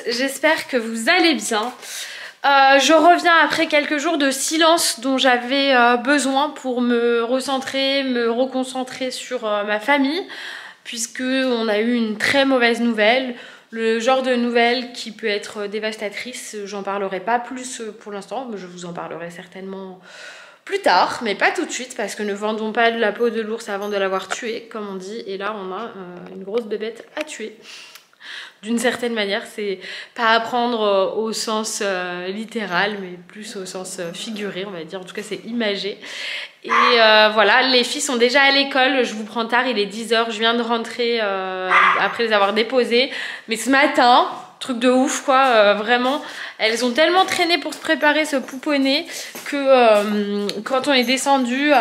j'espère que vous allez bien. Je reviens après quelques jours de silence dont j'avais besoin pour me recentrer, me reconcentrer sur ma famille, puisque on a eu une très mauvaise nouvelle, le genre de nouvelle qui peut être dévastatrice. J'en parlerai pas plus pour l'instant, mais je vous en parlerai certainement plus tard, mais pas tout de suite, parce que ne vendons pas de la peau de l'ours avant de l'avoir tué, comme on dit, et là on a une grosse bébête à tuer. D'une certaine manière, c'est pas à prendre au sens littéral, mais plus au sens figuré, on va dire. En tout cas, c'est imagé. Et voilà, les filles sont déjà à l'école. Je vous prends tard, il est 10 h. Je viens de rentrer après les avoir déposées. Mais ce matin, truc de ouf, quoi. Vraiment, elles ont tellement traîné pour se préparer ce pouponnet que quand on est descendu,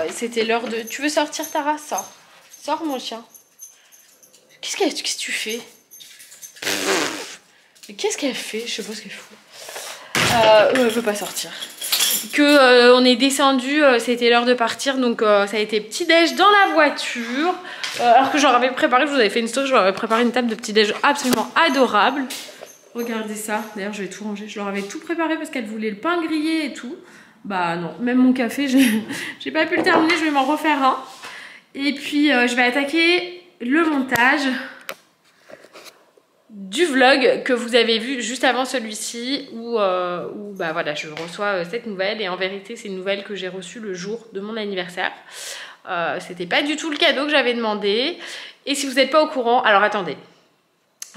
c'était l'heure de... Tu veux sortir, Tara? Sors. Sors, mon chien. Qu'est-ce que tu fais? Mais qu'est-ce qu'elle fait? Je sais pas ce qu'elle fout. Elle veut pas sortir. On est descendu, c'était l'heure de partir, donc ça a été petit déj dans la voiture. Alors que j'en avais préparé, je vous avais fait une story, je leur avais préparé une table de petit déj absolument adorable. Regardez ça. D'ailleurs, je vais tout ranger. Je leur avais tout préparé parce qu'elles voulaient le pain grillé et tout. Bah non, même mon café, j'ai pas pu le terminer, je vais m'en refaire un. Et puis je vais attaquer le montage du vlog que vous avez vu juste avant celui-ci où bah voilà, je reçois cette nouvelle, et en vérité c'est une nouvelle que j'ai reçue le jour de mon anniversaire. C'était pas du tout le cadeau que j'avais demandé, et si vous n'êtes pas au courant, alors attendez,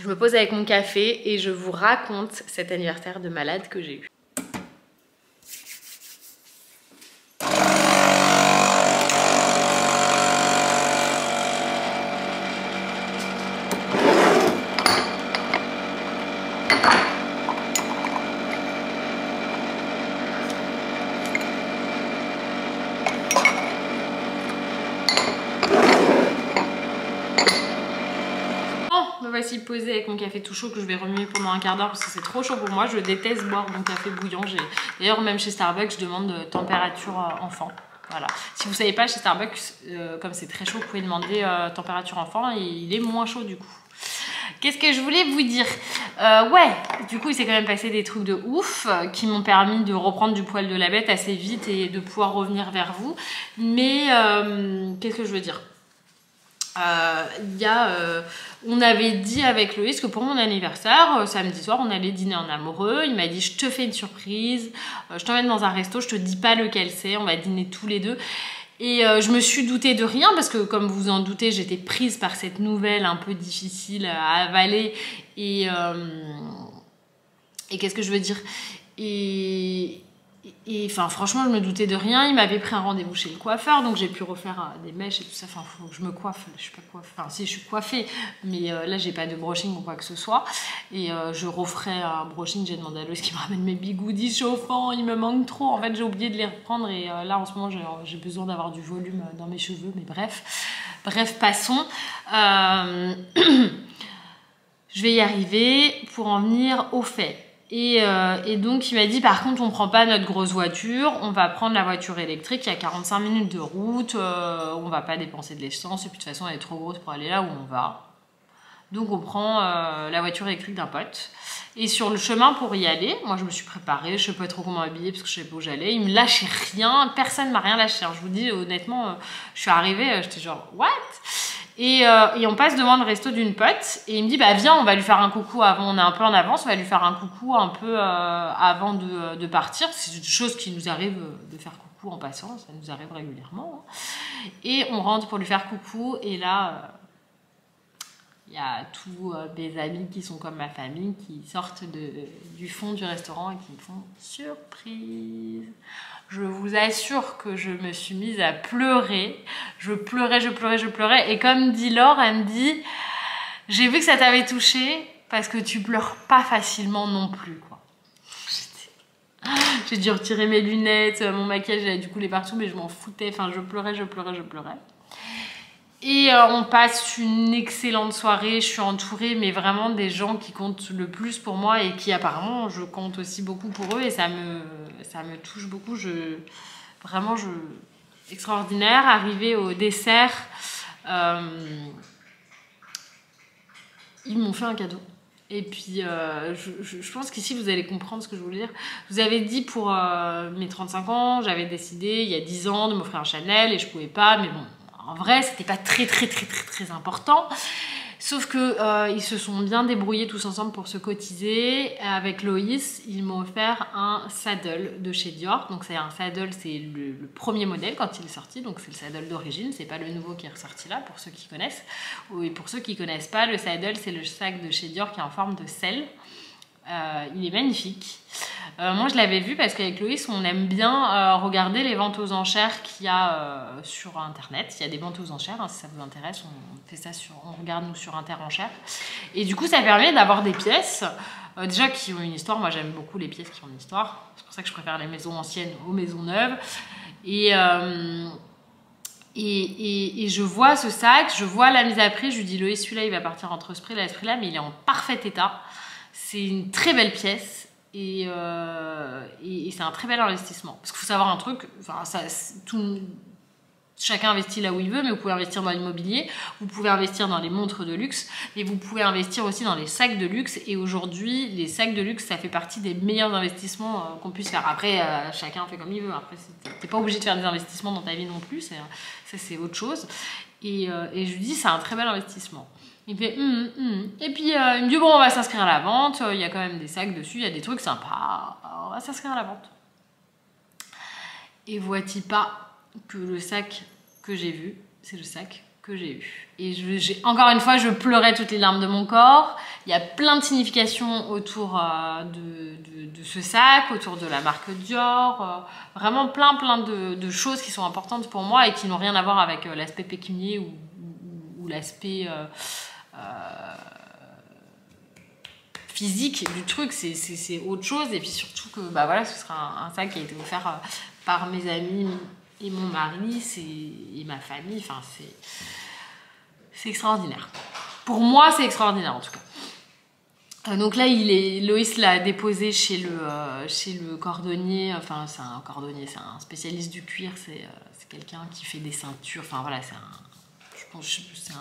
je me pose avec mon café et je vous raconte cet anniversaire de malade que j'ai eu. Voici posé avec mon café tout chaud que je vais remuer pendant un quart d'heure parce que c'est trop chaud pour moi. Je déteste boire mon café bouillant. D'ailleurs, même chez Starbucks, je demande température enfant. Voilà. Si vous savez pas, chez Starbucks, comme c'est très chaud, vous pouvez demander température enfant et il est moins chaud du coup. Qu'est-ce que je voulais vous dire? Ouais, du coup, il s'est quand même passé des trucs de ouf qui m'ont permis de reprendre du poil de la bête assez vite et de pouvoir revenir vers vous. Mais qu'est-ce que je veux dire? On avait dit avec Loïs que pour mon anniversaire, samedi soir, on allait dîner en amoureux. Il m'a dit, je te fais une surprise, je t'emmène dans un resto, je te dis pas lequel c'est, on va dîner tous les deux. Et je me suis doutée de rien parce que, comme vous en doutez, j'étais prise par cette nouvelle un peu difficile à avaler. Et qu'est-ce que je veux dire? Et enfin, franchement, je me doutais de rien. Il m'avait pris un rendez-vous chez le coiffeur, donc j'ai pu refaire des mèches et tout ça. Enfin, faut que je me coiffe. Je suis pas coiffée. Enfin, si, je suis coiffée, mais là, j'ai pas de brushing ou quoi que ce soit. Et je referai un brushing. J'ai demandé à Loïs qui me ramène mes bigoudis chauffants. Il me manque trop. En fait, j'ai oublié de les reprendre. Et là, en ce moment, j'ai besoin d'avoir du volume dans mes cheveux. Mais bref, passons. Je vais y arriver pour en venir au fait. Et donc il m'a dit, par contre on prend pas notre grosse voiture, on va prendre la voiture électrique, il y a 45 minutes de route, on va pas dépenser de l'essence et puis de toute façon elle est trop grosse pour aller là où on va. Donc on prend la voiture électrique d'un pote. Et sur le chemin pour y aller, moi je me suis préparée, je sais pas trop comment m'habiller parce que je savais pas où j'allais, il me lâchait rien, personne m'a rien lâché. Alors, je vous dis honnêtement, je suis arrivée, j'étais genre what? Et on passe devant le resto d'une pote et il me dit, bah viens, on va lui faire un coucou avant, on est un peu en avance, on va lui faire un coucou un peu avant de partir. C'est une chose qui nous arrive de faire coucou en passant, ça nous arrive régulièrement. Et on rentre pour lui faire coucou et là, il y a tous mes amis qui sont comme ma famille qui sortent du fond du restaurant et qui me font surprise. Je vous assure que je me suis mise à pleurer. Je pleurais. Et comme dit Laure, elle me dit, j'ai vu que ça t'avait touché parce que tu pleures pas facilement non plus, quoi. J'ai dû retirer mes lunettes, mon maquillage j'avais dû couler partout, mais je m'en foutais. Enfin, je pleurais. Et on passe une excellente soirée, je suis entourée, mais vraiment des gens qui comptent le plus pour moi et qui apparemment je compte aussi beaucoup pour eux et ça me touche beaucoup. Vraiment, extraordinaire. Arrivé au dessert, ils m'ont fait un cadeau. Et puis, je pense qu'ici, vous allez comprendre ce que je voulais dire. Je vous avais dit pour mes 35 ans, j'avais décidé il y a 10 ans de m'offrir un Chanel et je pouvais pas. Mais bon, en vrai, c'était pas très important. Sauf que ils se sont bien débrouillés tous ensemble pour se cotiser. Avec Loïs, ils m'ont offert un saddle de chez Dior. Donc c'est un saddle, c'est le premier modèle quand il est sorti. Donc c'est le saddle d'origine, c'est pas le nouveau qui est ressorti là pour ceux qui connaissent. Et pour ceux qui connaissent pas, le saddle c'est le sac de chez Dior qui est en forme de selle. Il est magnifique. Moi je l'avais vu parce qu'avec Loïs on aime bien regarder les ventes aux enchères qu'il y a sur internet. Il y a des ventes aux enchères, hein, si ça vous intéresse, on fait ça on regarde nous sur Interenchères. Et du coup ça permet d'avoir des pièces déjà qui ont une histoire. Moi j'aime beaucoup les pièces qui ont une histoire. C'est pour ça que je préfère les maisons anciennes aux maisons neuves. Et je vois ce sac, je vois la mise à prix. Je lui dis Loïs, celui-là il va partir entre ce prix-là et ce prix-là, mais il est en parfait état. C'est une très belle pièce et c'est un très bel investissement. Parce qu'il faut savoir un truc, enfin, chacun investit là où il veut, mais vous pouvez investir dans l'immobilier, vous pouvez investir dans les montres de luxe, mais vous pouvez investir aussi dans les sacs de luxe. Et aujourd'hui, les sacs de luxe, ça fait partie des meilleurs investissements qu'on puisse faire. Après, chacun fait comme il veut. Après, t'es pas obligé de faire des investissements dans ta vie non plus, ça c'est autre chose. Et je lui dis, c'est un très bel investissement. Il fait Et puis il me dit bon, on va s'inscrire à la vente, il y a quand même des sacs dessus, il y a des trucs sympas, on va s'inscrire à la vente. Et vois-tu pas que le sac que j'ai vu, c'est le sac que j'ai eu. Et encore une fois, je pleurais toutes les larmes de mon corps. Il y a plein de significations autour de ce sac, autour de la marque Dior, vraiment plein de choses qui sont importantes pour moi et qui n'ont rien à voir avec l'aspect pécunier ou l'aspect physique du truc, c'est autre chose. Et puis surtout que bah voilà, ce sera un sac qui a été offert par mes amis et mon mari et ma famille. Enfin, c'est extraordinaire. Pour moi, c'est extraordinaire en tout cas. Donc là, Loïs l'a déposé chez le cordonnier. Enfin, c'est un cordonnier, c'est un spécialiste du cuir. C'est quelqu'un qui fait des ceintures. Enfin voilà, je pense que c'est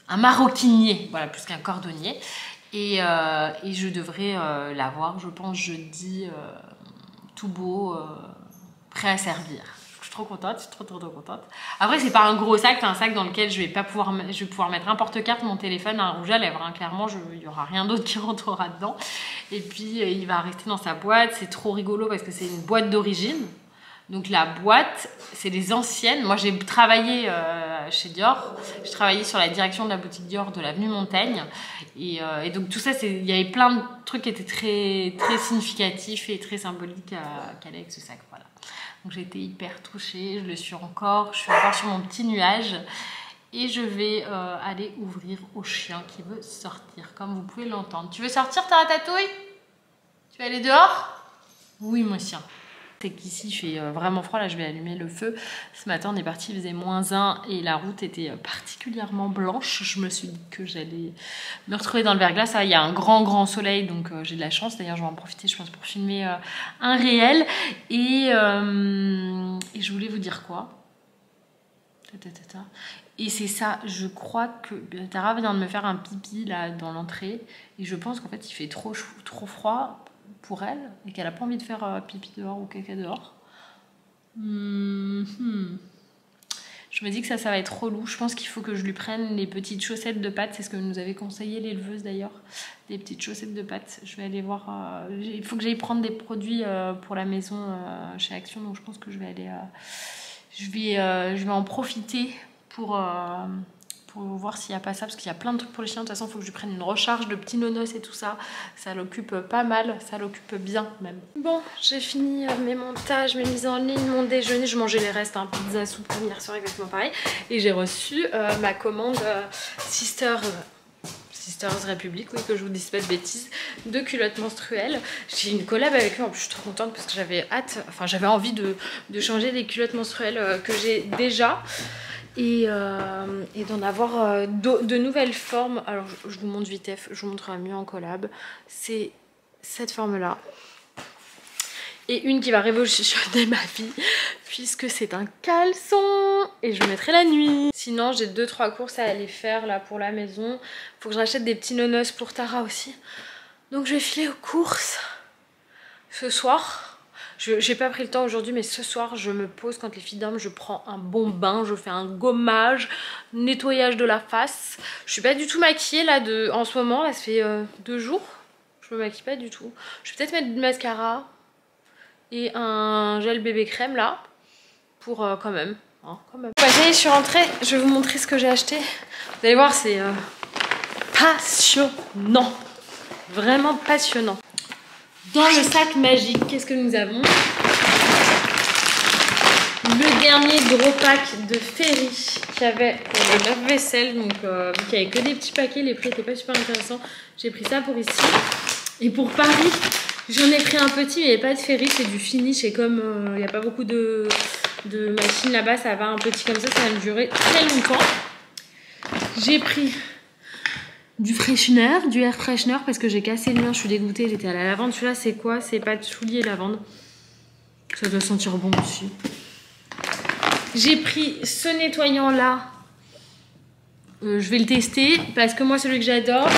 un maroquinier, voilà, plus qu'un cordonnier. Et je devrais l'avoir, je pense, jeudi, tout beau, prêt à servir. Je suis trop contente, je suis trop contente. Après, c'est pas un gros sac, c'est un sac dans lequel je vais pouvoir mettre un porte-carte, mon téléphone, un rouge à lèvres. Hein. Clairement, il n'y aura rien d'autre qui rentrera dedans. Et puis, il va rester dans sa boîte. C'est trop rigolo parce que c'est une boîte d'origine. Donc la boîte, c'est les anciennes. Moi, j'ai travaillé chez Dior. J'ai travaillé sur la direction de la boutique Dior de l'avenue Montaigne. Et donc tout ça, il y avait plein de trucs qui étaient très, très significatifs et très symboliques qu'elle avait avec ce sac. Voilà. Donc j'ai été hyper touchée. Je le suis encore. Je suis encore sur mon petit nuage. Et je vais aller ouvrir au chien qui veut sortir, comme vous pouvez l'entendre. Tu veux sortir, ta ratatouille? Tu veux aller dehors? Oui, mon chien. C'est qu'ici il fait vraiment froid, là je vais allumer le feu. Ce matin on est parti, il faisait -1 et la route était particulièrement blanche. Je me suis dit que j'allais me retrouver dans le verglas. Il y a un grand soleil, donc j'ai de la chance. D'ailleurs je vais en profiter, je pense, pour filmer un réel. Et je voulais vous dire quoi? Et c'est ça, je crois que Tara vient de me faire un pipi là dans l'entrée. Et je pense qu'en fait il fait trop froid pour elle et qu'elle a pas envie de faire pipi dehors ou caca dehors. Je me dis que ça va être relou. Je pense qu'il faut que je lui prenne les petites chaussettes de pattes. C'est ce que nous avait conseillé l'éleveuse d'ailleurs. Des petites chaussettes de pattes. Je vais aller voir. Il faut que j'aille prendre des produits pour la maison chez Action. Donc je pense que je vais aller. Je vais en profiter pour voir s'il n'y a pas ça, parce qu'il y a plein de trucs pour les chiens. De toute façon, il faut que je lui prenne une recharge de petits nonos et tout ça. Ça l'occupe pas mal, ça l'occupe bien même. Bon, j'ai fini mes montages, mes mises en ligne, mon déjeuner. Je mangeais les restes, hein, pizza, soupe, comme hier soir, exactement pareil. Et j'ai reçu ma commande Sisters Republic, oui, que je vous dise pas de bêtises, de culottes menstruelles. J'ai une collab avec eux, en plus je suis trop contente parce que j'avais envie de changer les culottes menstruelles que j'ai déjà. Et d'en avoir de nouvelles formes. Alors je vous montre vite, je vous montre mieux en collab. C'est cette forme là et une qui va révolutionner ma vie puisque c'est un caleçon et je le mettrai la nuit. Sinon j'ai 2-3 courses à aller faire là pour la maison. Faut que je rachète des petits nonos pour Tara aussi. Donc je vais filer aux courses ce soir. J'ai pas pris le temps aujourd'hui, mais ce soir je me pose quand les filles dorment, je prends un bon bain, je fais un gommage, nettoyage de la face. Je suis pas du tout maquillée là en ce moment, là ça fait 2 jours. Je me maquille pas du tout. Je vais peut-être mettre du mascara et un gel bébé crème là, pour quand même. Hein, quand même. Ouais, ça y est, je suis rentrée, je vais vous montrer ce que j'ai acheté. Vous allez voir, c'est passionnant. Vraiment passionnant. Dans le sac magique, qu'est-ce que nous avons? Le dernier gros pack de Ferry qu'il y avait pour le lave-vaisselle. Donc, vu qu'il n'y avait que des petits paquets, les prix n'étaient pas super intéressants. J'ai pris ça pour ici. Et pour Paris, j'en ai pris un petit, mais il n'y a pas de Ferry, c'est du finish. Et comme il n'y a pas beaucoup de machines là-bas, ça va un petit comme ça va me durer très longtemps. J'ai pris du freshener, du air freshener parce que j'ai cassé le mien, je suis dégoûtée, j'étais à la lavande. Celui-là c'est quoi? C'est pas de soulier lavande. Ça doit sentir bon aussi. J'ai pris ce nettoyant là. Je vais le tester parce que moi celui que j'adore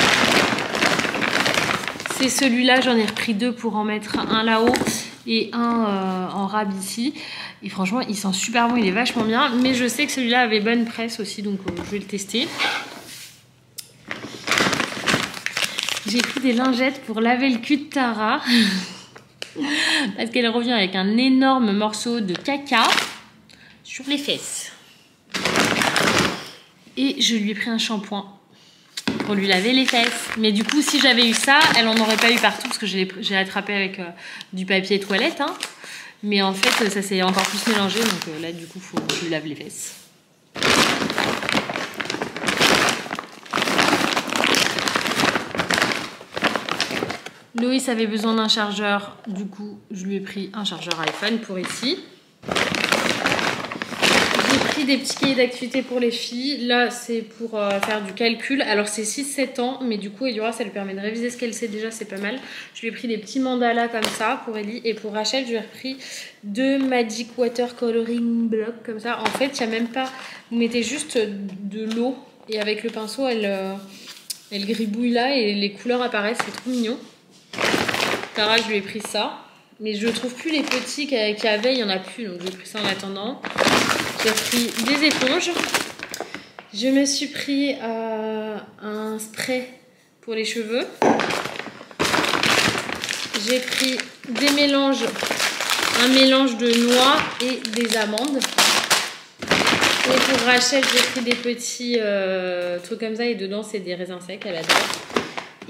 c'est celui-là. J'en ai repris 2 pour en mettre un là-haut et un en rab ici. Et franchement il sent super bon, il est vachement bien. Mais je sais que celui-là avait bonne presse aussi, donc je vais le tester. J'ai pris des lingettes pour laver le cul de Tara parce qu'elle revient avec un énorme morceau de caca sur les fesses. Et je lui ai pris un shampoing pour lui laver les fesses. Mais du coup, si j'avais eu ça, elle en aurait pas eu partout parce que j'ai attrapé avec du papier toilette. Hein. Mais en fait, ça s'est encore plus mélangé. Donc là, du coup, faut que je lui lave les fesses. Loïs avait besoin d'un chargeur, du coup je lui ai pris un chargeur iPhone pour ici. J'ai pris des petits cahiers d'activité pour les filles. Là c'est pour faire du calcul. Alors c'est 6-7 ans, mais du coup Eliora ça lui permet de réviser ce qu'elle sait déjà, c'est pas mal. Je lui ai pris des petits mandalas comme ça pour Ellie. Et pour Rachel je lui ai repris 2 Magic Water Coloring Block comme ça. En fait il n'y a même pas, vous mettez juste de l'eau et avec le pinceau elle gribouille là et les couleurs apparaissent, c'est trop mignon. Tara, je lui ai pris ça. Mais je ne trouve plus les petits qu'il y avait, il n'y en a plus. Donc j'ai pris ça en attendant. J'ai pris des éponges. Je me suis pris un spray pour les cheveux. J'ai pris des mélanges, un mélange de noix et des amandes. Et pour Rachel, j'ai pris des petits trucs comme ça. Et dedans, c'est des raisins secs, elle adore.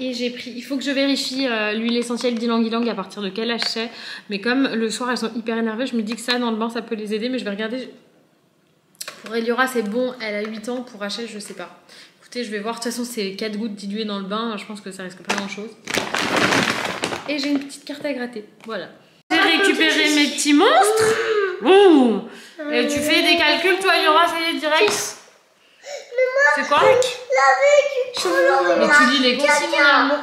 Et j'ai pris, il faut que je vérifie l'huile essentielle d'Ylang Ylang à partir de quel âge c'est. Mais comme le soir elles sont hyper énervées, je me dis que ça dans le bain ça peut les aider. Mais je vais regarder. Pour Eliora c'est bon, elle a 8 ans. Pour Rachel je sais pas. Écoutez, je vais voir. De toute façon c'est 4 gouttes diluées dans le bain. Je pense que ça risque pas grand chose. Et j'ai une petite carte à gratter. Voilà. J'ai récupéré mes petits monstres. Ouh. Et tu fais des calculs toi Eliora, ça y est direct. C'est quoi? Mais tu lis les consignes, mon amour.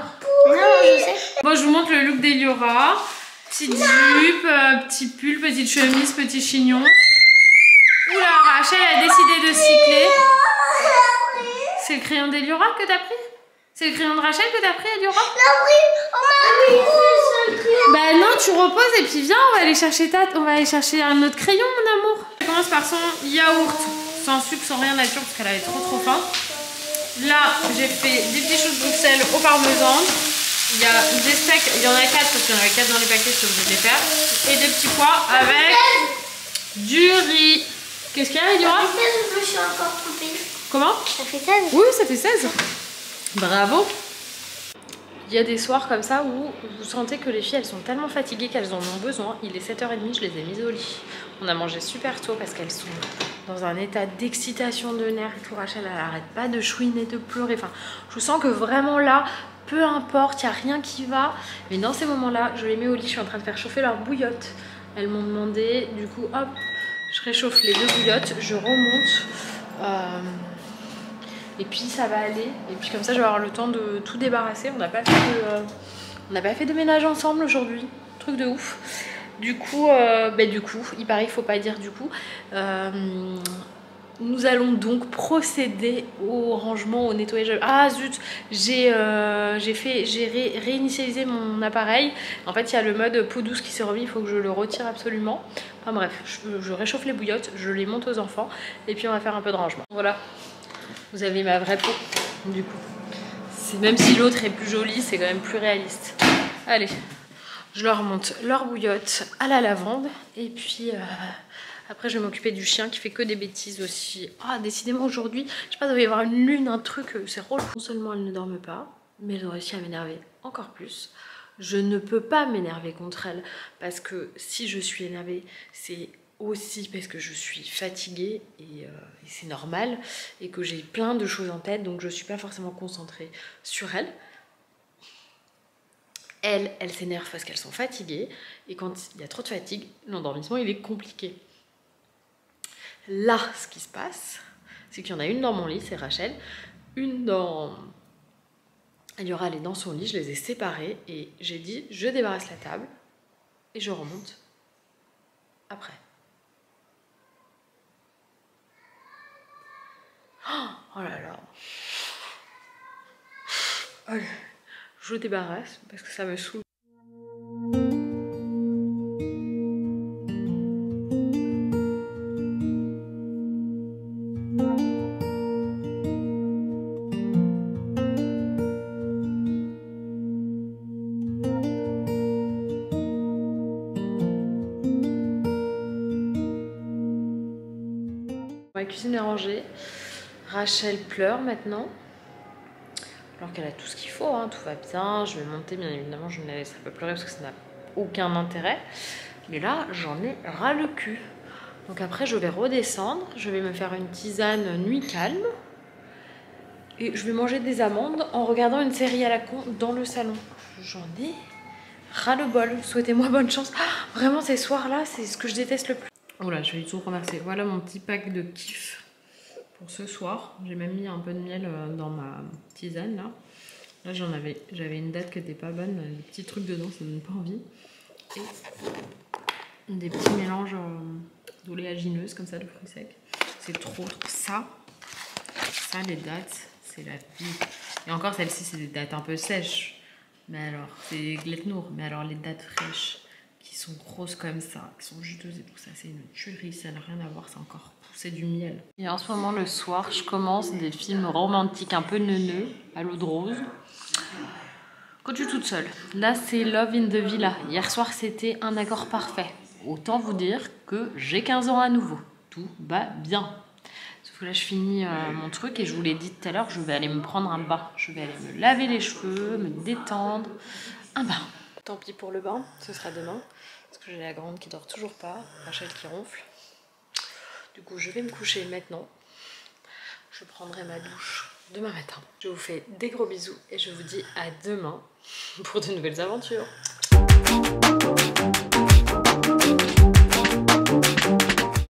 Non, je sais. Moi, je vous montre le look d'Eliora. Petite jupe, petit pull, petite chemise, petit chignon. Oula, Rachel a décidé de cycler. C'est le crayon d'Eliora que t'as pris? C'est le crayon de Rachel que t'as pris, Eliora? Bah non, tu reposes et puis viens, on va aller chercher un autre crayon, mon amour. Je commence par son yaourt. Sans sucre, sans rien nature parce qu'elle avait trop faim. Là, j'ai fait des petits choux de Bruxelles au parmesan. Il y a des steaks, il y en a 4 parce qu'il y en avait 4 dans les paquets, je suis obligée de les faire. Et des petits pois avec du riz. Qu'est-ce qu'il y a, Eliora? Ça fait 16 ou je suis encore coupée? Comment? Ça fait 16? Oui, ça fait 16. Bravo. Il y a des soirs comme ça où vous sentez que les filles elles sont tellement fatiguées qu'elles en ont besoin. Il est 7h30, je les ai mises au lit. On a mangé super tôt parce qu'elles sont dans un état d'excitation, de nerfs et tout. Rachel elle arrête pas de chouiner, de pleurer. Enfin, je sens que vraiment là, peu importe, il n'y a rien qui va. Mais dans ces moments-là, je les mets au lit, je suis en train de faire chauffer leur bouillotte. Elles m'ont demandé, du coup hop, je réchauffe les 2 bouillottes, je remonte. Et puis ça va aller. Et puis comme ça je vais avoir le temps de tout débarrasser. On n'a pas fait de ménage ensemble aujourd'hui. Truc de ouf. Du coup, il paraît qu'il faut pas dire du coup. Nous allons donc procéder au rangement, au nettoyage. Ah zut, j'ai réinitialisé mon appareil. En fait, il y a le mode peau douce qui s'est remis, il faut que je le retire absolument. Enfin bref, je réchauffe les bouillottes, je les monte aux enfants et puis on va faire un peu de rangement. Voilà, vous avez ma vraie peau du coup. Même si l'autre est plus jolie, c'est quand même plus réaliste. Allez, je leur monte leur bouillotte à la lavande et puis... Après, je vais m'occuper du chien qui fait que des bêtises aussi. Ah, décidément, aujourd'hui, je sais pas, il doit y avoir une lune, un truc, c'est relou. Non seulement elle ne dorme pas, mais elle a réussi à m'énerver encore plus. Je ne peux pas m'énerver contre elle parce que si je suis énervée, c'est aussi parce que je suis fatiguée et c'est normal et que j'ai plein de choses en tête, donc je suis pas forcément concentrée sur elle. Elles s'énervent parce qu'elles sont fatiguées et quand il y a trop de fatigue, l'endormissement il est compliqué. Là, ce qui se passe, c'est qu'il y en a une dans mon lit, c'est Rachel, une dans... Eliora, elle est dans son lit, je les ai séparées et j'ai dit, je débarrasse la table et je remonte après. Oh là là. Allez, je débarrasse parce que ça me saoule. La cuisine est rangée. Rachel pleure maintenant. Alors qu'elle a tout ce qu'il faut, hein, tout va bien. Je vais monter, bien évidemment, je ne la laisserai pas pleurer parce que ça n'a aucun intérêt. Mais là, j'en ai ras le cul. Donc après, je vais redescendre. Je vais me faire une tisane nuit calme. Et je vais manger des amandes en regardant une série à la con dans le salon. J'en ai ras le bol. Souhaitez-moi bonne chance. Ah, vraiment, ces soirs-là, c'est ce que je déteste le plus. Oh là, je vais tout remercier. Voilà mon petit pack de kiff pour ce soir. J'ai même mis un peu de miel dans ma tisane là. Là j'avais une date qui était pas bonne, des petits trucs dedans, ça donne pas envie. Et des petits mélanges d'oléagineuses comme ça, de fruits secs. C'est trop ça les dates, c'est la vie. Et encore celle-ci c'est des dates un peu sèches. Mais alors, c'est des Gletnour, mais alors les dates fraîches qui sont grosses comme ça, qui sont juteuses et tout ça, c'est une tuerie, ça n'a rien à voir, c'est encore pousser du miel. Et en ce moment, le soir, je commence des films romantiques un peu neuneux, à l'eau de rose. Quand je suis toute seule, là c'est Love in the Villa. Hier soir, c'était Un accord parfait. Autant vous dire que j'ai 15 ans à nouveau. Tout va bien. Sauf que là, je finis mon truc et je vous l'ai dit tout à l'heure, je vais aller me prendre un bain. Je vais aller me laver les cheveux, me détendre. Un bain. Tant pis pour le bain, ce sera demain. Parce que j'ai la grande qui dort toujours pas, Rachel qui ronfle. Du coup, je vais me coucher maintenant. Je prendrai ma douche demain matin. Je vous fais des gros bisous et je vous dis à demain pour de nouvelles aventures.